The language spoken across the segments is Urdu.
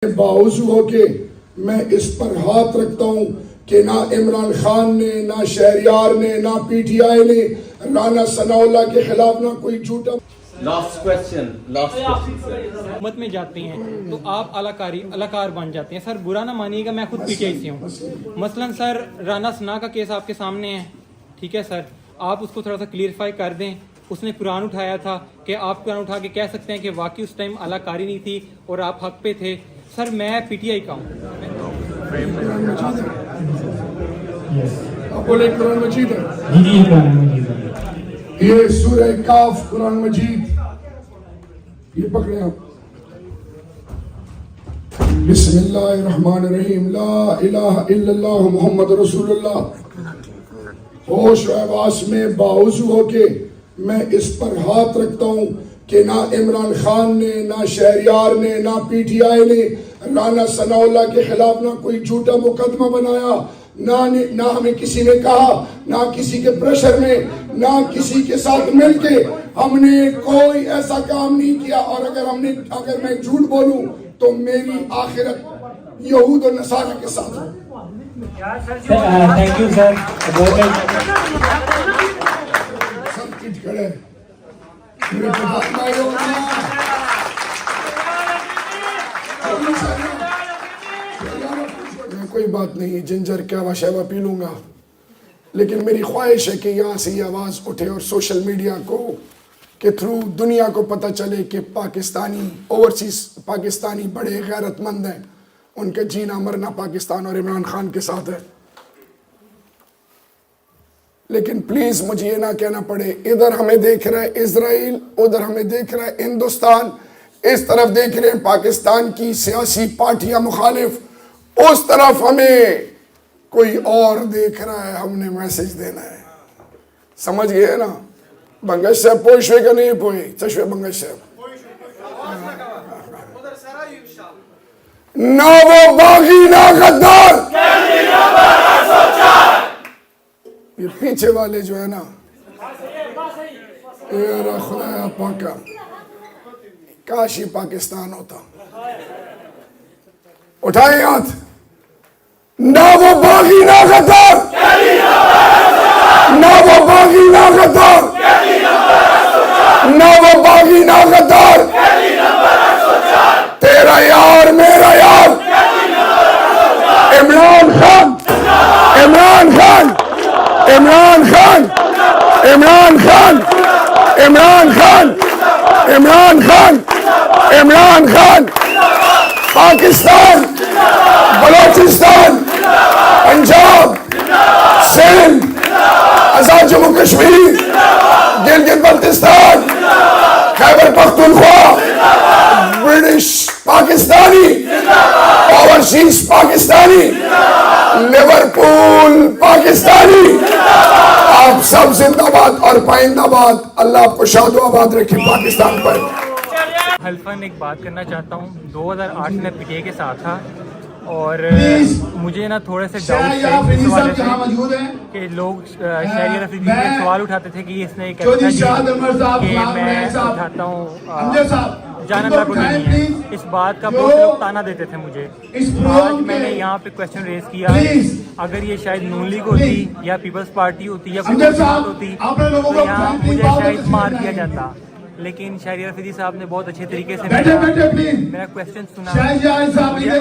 باوضو ہو کے میں اس پر ہاتھ رکھتا ہوں کہ نہ عمران خان نے، نہ شہریار نے، نہ پی ٹی آئی نے رانا ثناء اللہ کے خلاف نہ کوئی جھوٹا. لاسٹ کوسچن حکومت میں جاتے ہیں تو آپ اداکار بن جاتے ہیں. سر برا نہ مانیے گا، میں خود پی ٹی آئی سے ہوں. مثلاً سر رانا ثناء کا کیس آپ کے سامنے ہے، ٹھیک ہے سر، آپ اس کو تھوڑا سا کلیئرفائی کر دیں. اس نے قرآن اٹھایا تھا کہ آپ قرآن اٹھا کے کہہ سکتے ہیں کہ واقعی اس ٹائم اداکاری نہیں تھی اور آپ حق پہ تھے. سر میں پی ٹی آئی کا ہوں. آپ بولے قرآن مجید ہے، یہ سورہ کاف قرآن مجید، یہ پکڑے آپ. بسم اللہ الرحمن الرحیم، لا الہ الا اللہ محمد رسول اللہ. ہوش و حواس میں باوضو ہو کے میں اس پر ہاتھ رکھتا ہوں کہ نہ عمران خان نے، نہ شہریار نے، نہ پی ٹی آئی نے رانا ثناء اللہ کے خلاف نہ کوئی جھوٹا مقدمہ بنایا، نہ ہمیں کسی نے کہا، نہ کسی کے پریشر میں، نہ کسی کے ساتھ مل کے ہم نے کوئی ایسا کام نہیں کیا. اور اگر میں جھوٹ بولوں تو میری آخرت یہود و نصارہ کے ساتھ ہے. Thank you sir. سب کچھ کھڑے میرے پتا کوئی بات نہیں، جنجر کیا شیوا پی لوں گا، لیکن میری خواہش ہے کہ یہاں سے یہ آواز اٹھے اور سوشل میڈیا کو کے تھرو دنیا کو پتہ چلے کہ پاکستانی اوورسیز پاکستانی بڑے غیرت مند ہیں، ان کا جینا مرنا پاکستان اور عمران خان کے ساتھ ہے. لیکن پلیز مجھے یہ نہ کہنا پڑے ادھر ہمیں دیکھ رہا ہے اسرائیل، ادھر ہمیں دیکھ رہا ہے ہندوستان، اس طرف دیکھ رہے ہیں پاکستان کی سیاسی پارٹیاں مخالف، اس طرف ہمیں کوئی اور دیکھ رہا ہے. ہم نے میسج دینا ہے، سمجھ گئے نا؟ بنگش صاحب پوشوے کا نہیں پوئے چشوے بنگش صاحب نہ وہ باغی نہ غدار. یہ پیچھے والے جو ہے نا، اے خدایا پاکا کاش یہ پاکستان ہوتا. اٹھائیں ہاتھ. نہ وہ باغی نہ غدار، نہ وہ باغی نہ غدار، نہ وہ باغی نہ غدار. تیرا یار میرا یار Imran Khan, Imran Khan, Imran Khan, Imran Khan, Imran Khan, Imran Khan, Imran Khan. Pakistan, Balochistan, Punjab, Sindh, Azad Jammu Kashmir, Gilgit Baltistan, Khyber Pakhtunkhwa, British Pakistani, overseas Pakistani, Liverpool Pakistani. آپ سب زندہ باد اور پائندہ باد. اللہ آپ کو شاد و آباد رکھے پاکستان پر. حلفاً ایک بات کرنا چاہتا ہوں. 2008 میں پی ٹی آئی کے ساتھ تھا اور مجھے نا تھوڑے سے ڈاؤٹ اس حوالے سے کہ لوگ شہریار افریدی میں سوال اٹھاتے تھے کہ اس نے کہ میں اٹھاتا ہوں جانا لاگو نہیں ہے. اس بات کا بہت لوگ تانا دیتے تھے مجھے. آج میں نے یہاں پہ کوشچن ریز کیا، اگر یہ شاید نون لیگ ہوتی یا پیپلز پارٹی ہوتی یا کوئی بات ہوتی تو یہاں مجھے شاید مار دیا جاتا. لیکن شہریار افریدی صاحب نے بہت اچھے طریقے سے میرا کوشچن سنا، مجھے آنسر کیا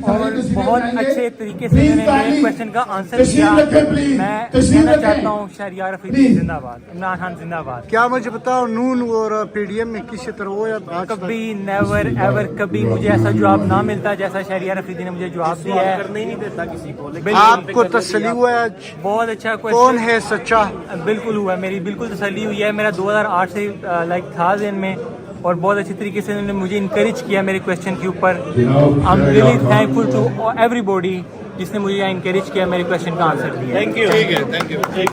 اور بہت اچھے طریقے سے میں نے میرے کوشچن کا آنسر کیا. میں کہنا چاہتا ہوں شہریار افریدی زندہ باد، عمران خان زندہ باد. کیا مجھے بتاؤ نون اور پی ڈی ایم میں کسی طرح ہو یا کبھی نیور ایور کبھی مجھے ایسا جواب نہ ملتا جیسا شہریار افریدی نے مجھے جواب دیا ہے. نہیں دیتا کسی کو. آپ کو تسلی ہوا ہے؟ بہت اچھا کون ہے سچا؟ بالکل ہوا ہے، میری بالکل تسلی ہوئی ہے. میرا 2008 سے لائک تھا ذہن میں اور بہت اچھی طریقے سے انہوں نے مجھے انکریج کیا میرے کوشچن کے اوپر. I am really thankful to everybody جس نے مجھے انکریج کیا، میرے کوشچن کا آنسر دیا. Thank you.